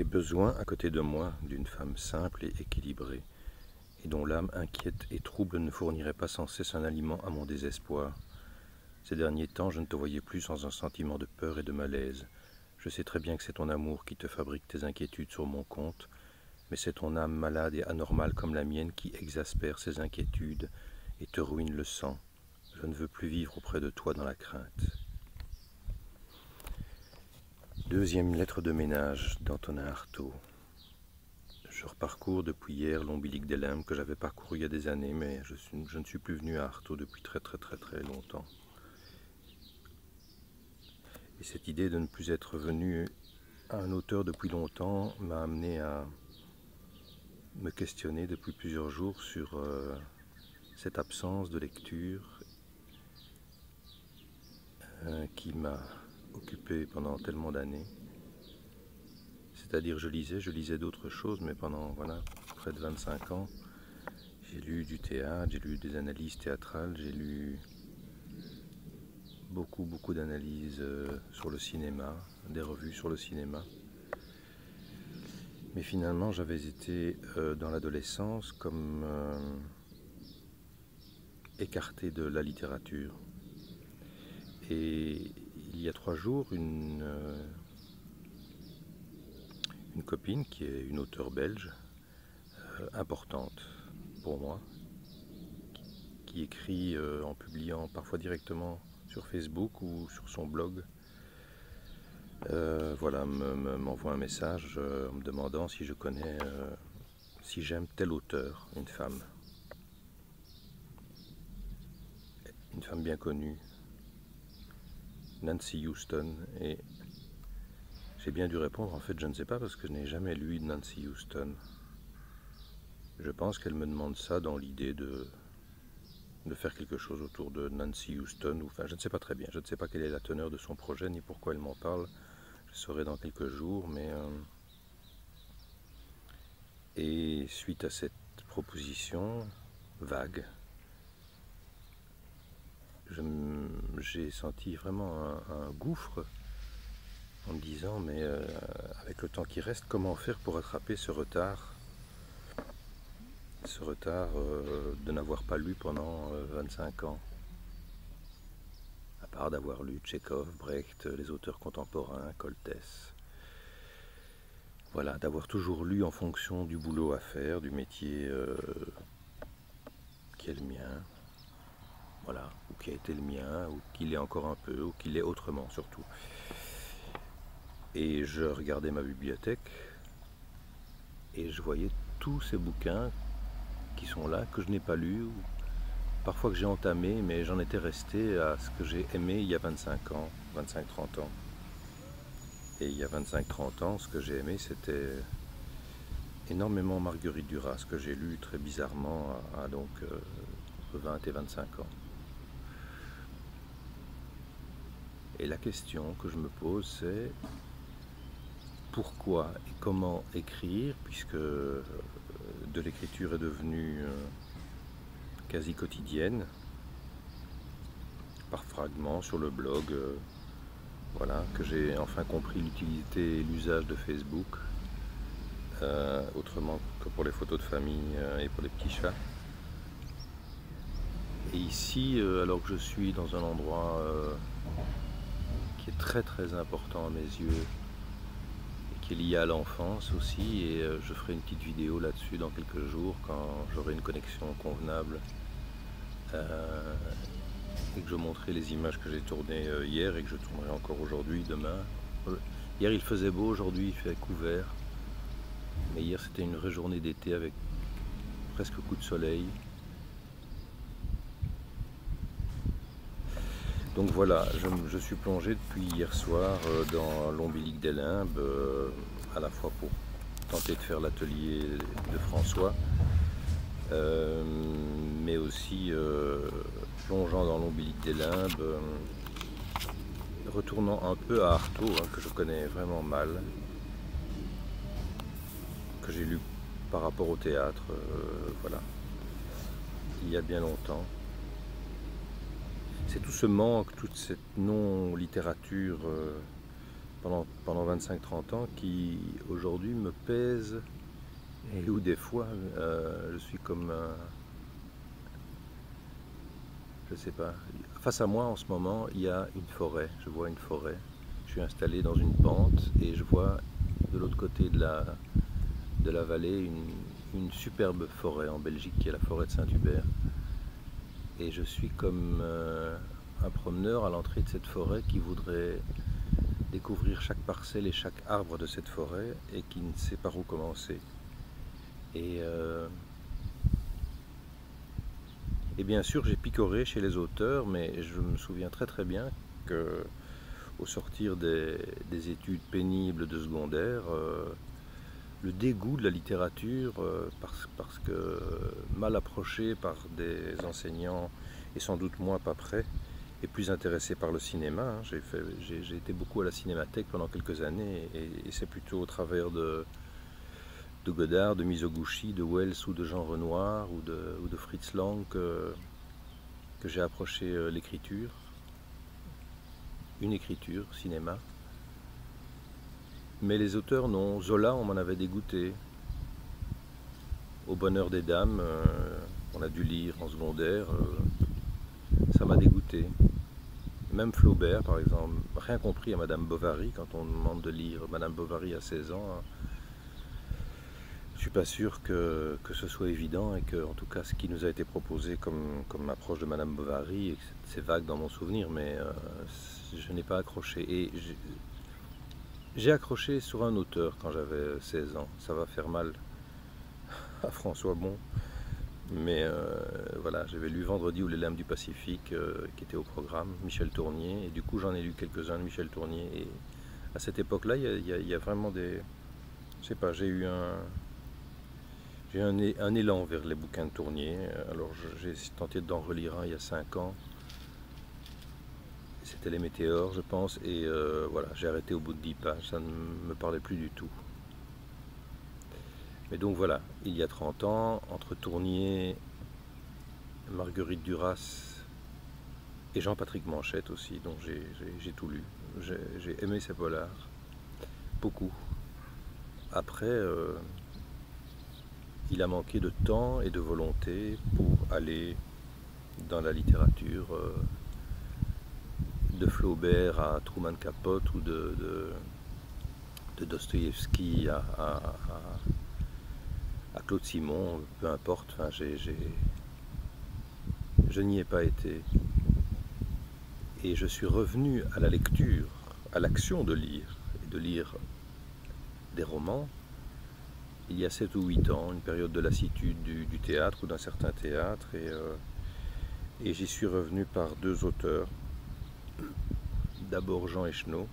besoin à côté de moi d'une femme simple et équilibrée, et dont l'âme inquiète et trouble ne fournirait pas sans cesse un aliment à mon désespoir. Ces derniers temps, je ne te voyais plus sans un sentiment de peur et de malaise. Je sais très bien que c'est ton amour qui te fabrique tes inquiétudes sur mon compte, mais c'est ton âme malade et anormale comme la mienne qui exaspère ces inquiétudes et te ruine le sang. Je ne veux plus vivre auprès de toi dans la crainte. Deuxième lettre de ménage d'Antonin Artaud. Je reparcours depuis hier l'ombilic des limbes que j'avais parcouru il y a des années, mais je ne suis plus venu à Artaud depuis très longtemps. Et cette idée de ne plus être venu à un auteur depuis longtemps m'a amené à me questionner depuis plusieurs jours sur cette absence de lecture qui m'a occupé pendant tellement d'années. C'est-à-dire je lisais d'autres choses, mais pendant près de 25 ans, j'ai lu du théâtre, j'ai lu des analyses théâtrales, j'ai lu beaucoup d'analyses sur le cinéma, des revues sur le cinéma. Mais finalement, j'avais été dans l'adolescence comme écarté de la littérature. Et il y a 3 jours, une copine qui est une auteure belge importante pour moi, qui écrit en publiant parfois directement sur Facebook ou sur son blog, m'envoie un message en me demandant si je connais, si j'aime tel auteur, une femme bien connue, Nancy Houston. Et j'ai bien dû répondre, en fait je ne sais pas, parce que je n'ai jamais lu de Nancy Houston. Je pense qu'elle me demande ça dans l'idée de faire quelque chose autour de Nancy Houston, ou enfin je ne sais pas très bien, je ne sais pas quelle est la teneur de son projet ni pourquoi elle m'en parle. Je saurai dans quelques jours, mais et suite à cette proposition vague, j'ai senti vraiment un gouffre en me disant, mais avec le temps qui reste, comment faire pour rattraper ce retard de n'avoir pas lu pendant 25 ans, à part d'avoir lu Tchekhov, Brecht, les auteurs contemporains, Koltès. Voilà, d'avoir toujours lu en fonction du boulot à faire, du métier qui est le mien, voilà, ou qui a été le mien, ou qui l'est encore un peu, ou qui l'est autrement surtout. Et je regardais ma bibliothèque et je voyais tous ces bouquins qui sont là, que je n'ai pas lus, ou parfois que j'ai entamé, mais j'en étais resté à ce que j'ai aimé il y a 25 ans, 25-30 ans. Et il y a 25-30 ans, ce que j'ai aimé, c'était énormément Marguerite Duras, que j'ai lu très bizarrement à donc 20 et 25 ans. Et la question que je me pose, c'est pourquoi et comment écrire, puisque de l'écriture est devenue quasi quotidienne, par fragments sur le blog, que j'ai enfin compris l'utilité et l'usage de Facebook, autrement que pour les photos de famille et pour les petits chats. Et ici, alors que je suis dans un endroit qui est très important à mes yeux, et qui est lié à l'enfance aussi, et je ferai une petite vidéo là-dessus dans quelques jours, quand j'aurai une connexion convenable, et que je montrerai les images que j'ai tournées hier et que je tournerai encore aujourd'hui, demain. Hier il faisait beau, aujourd'hui il fait couvert, mais hier c'était une vraie journée d'été avec presque coup de soleil. Donc voilà, je suis plongé depuis hier soir dans l'ombilic des limbes, à la fois pour tenter de faire l'atelier de François, mais aussi plongeant dans l'ombilic des limbes, retournant un peu à Artaud, que je connais vraiment mal, que j'ai lu par rapport au théâtre, il y a bien longtemps. C'est tout ce manque, toute cette non-littérature pendant 25-30 ans qui aujourd'hui me pèse et où des fois je suis comme je sais pas. Face à moi en ce moment il y a une forêt, je vois une forêt. Je suis installé dans une pente et je vois de l'autre côté de la vallée une superbe forêt en Belgique qui est la forêt de Saint-Hubert. Et je suis comme un promeneur à l'entrée de cette forêt qui voudrait découvrir chaque parcelle et chaque arbre de cette forêt et qui ne sait par où commencer. Et bien sûr, j'ai picoré chez les auteurs, mais je me souviens très bien que au sortir des études pénibles de secondaire, le dégoût de la littérature, parce que mal approché par des enseignants et sans doute moi pas prêt, et plus intéressé par le cinéma. J'ai été beaucoup à la Cinémathèque pendant quelques années et c'est plutôt au travers de Godard, de Mizoguchi, de Wells ou de Jean Renoir ou de Fritz Lang que j'ai approché l'écriture, une écriture, cinéma. Mais les auteurs non. Zola, on m'en avait dégoûté. Au bonheur des dames, on a dû lire en secondaire, ça m'a dégoûté. Même Flaubert, par exemple, rien compris à Madame Bovary, quand on demande de lire Madame Bovary à 16 ans, je suis pas sûr que ce soit évident et que, en tout cas, ce qui nous a été proposé comme approche de Madame Bovary, c'est vague dans mon souvenir, mais je n'ai pas accroché. Et j'ai accroché sur un auteur quand j'avais 16 ans, ça va faire mal à François Bon, mais voilà, j'avais lu Vendredi ou les lames du Pacifique qui était au programme, Michel Tournier, et du coup j'en ai lu quelques-uns de Michel Tournier, et à cette époque-là, il y a vraiment des... Je sais pas, j'ai eu un élan vers les bouquins de Tournier, alors j'ai tenté d'en relire un il y a 5 ans, c'était Les Météores je pense, et voilà, j'ai arrêté au bout de 10 pages, ça ne me parlait plus du tout. Mais donc voilà, il y a 30 ans, entre Tournier, Marguerite Duras et Jean-Patrick Manchette aussi, donc j'ai tout lu. J'ai aimé ces polars, beaucoup. Après, il a manqué de temps et de volonté pour aller dans la littérature de Flaubert à Truman Capote ou de Dostoïevski à Claude Simon, peu importe, enfin, je n'y ai pas été. Et je suis revenu à la lecture, à l'action de lire, et de lire des romans, il y a 7 ou 8 ans, une période de lassitude du théâtre ou d'un certain théâtre, et j'y suis revenu par 2 auteurs. D'abord Jean Echenoz,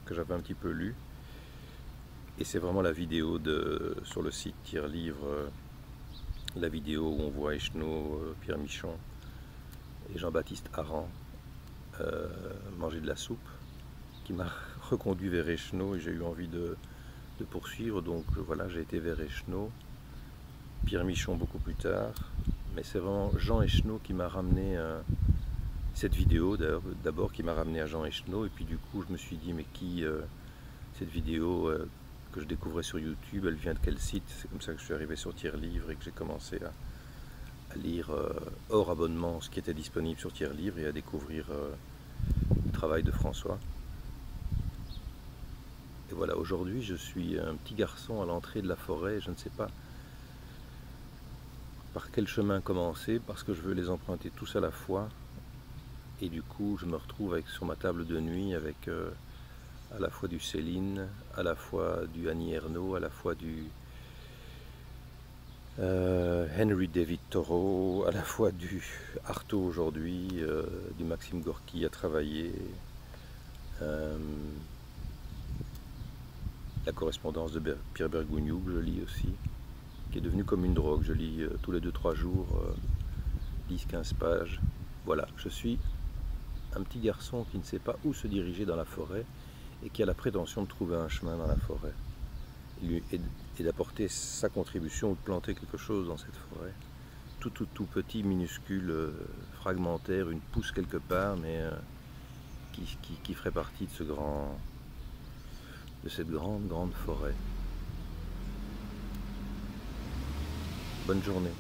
que j'avais un petit peu lu, et c'est vraiment la vidéo sur le site Tire Livre, la vidéo où on voit Echenoz, Pierre Michon et Jean-Baptiste Aran manger de la soupe, qui m'a reconduit vers Echenoz et j'ai eu envie de poursuivre, donc voilà, j'ai été vers Echenoz, Pierre Michon beaucoup plus tard, mais c'est vraiment Jean Echenoz qui m'a ramené cette vidéo d'abord qui m'a ramené à Jean Echenoz, et puis du coup je me suis dit mais qui cette vidéo que je découvrais sur YouTube, elle vient de quel site? C'est comme ça que je suis arrivé sur Tire Livre et que j'ai commencé à lire hors abonnement ce qui était disponible sur Tire Livre et à découvrir le travail de François. Et voilà, aujourd'hui je suis un petit garçon à l'entrée de la forêt, je ne sais pas par quel chemin commencer parce que je veux les emprunter tous à la fois, et du coup je me retrouve sur ma table de nuit avec à la fois du Céline, à la fois du Annie Ernaux, à la fois du Henry David Thoreau, à la fois du Artaud aujourd'hui, du Maxime Gorky à travailler, la correspondance de Pierre Bergogneau que je lis aussi, qui est devenue comme une drogue. Je lis tous les 2-3 jours 10-15 pages. Voilà, je suis un petit garçon qui ne sait pas où se diriger dans la forêt et qui a la prétention de trouver un chemin dans la forêt et d'apporter sa contribution ou de planter quelque chose dans cette forêt. Tout petit, minuscule, fragmentaire, une pousse quelque part, mais qui ferait partie de ce grand de cette grande, grande forêt. Bonne journée.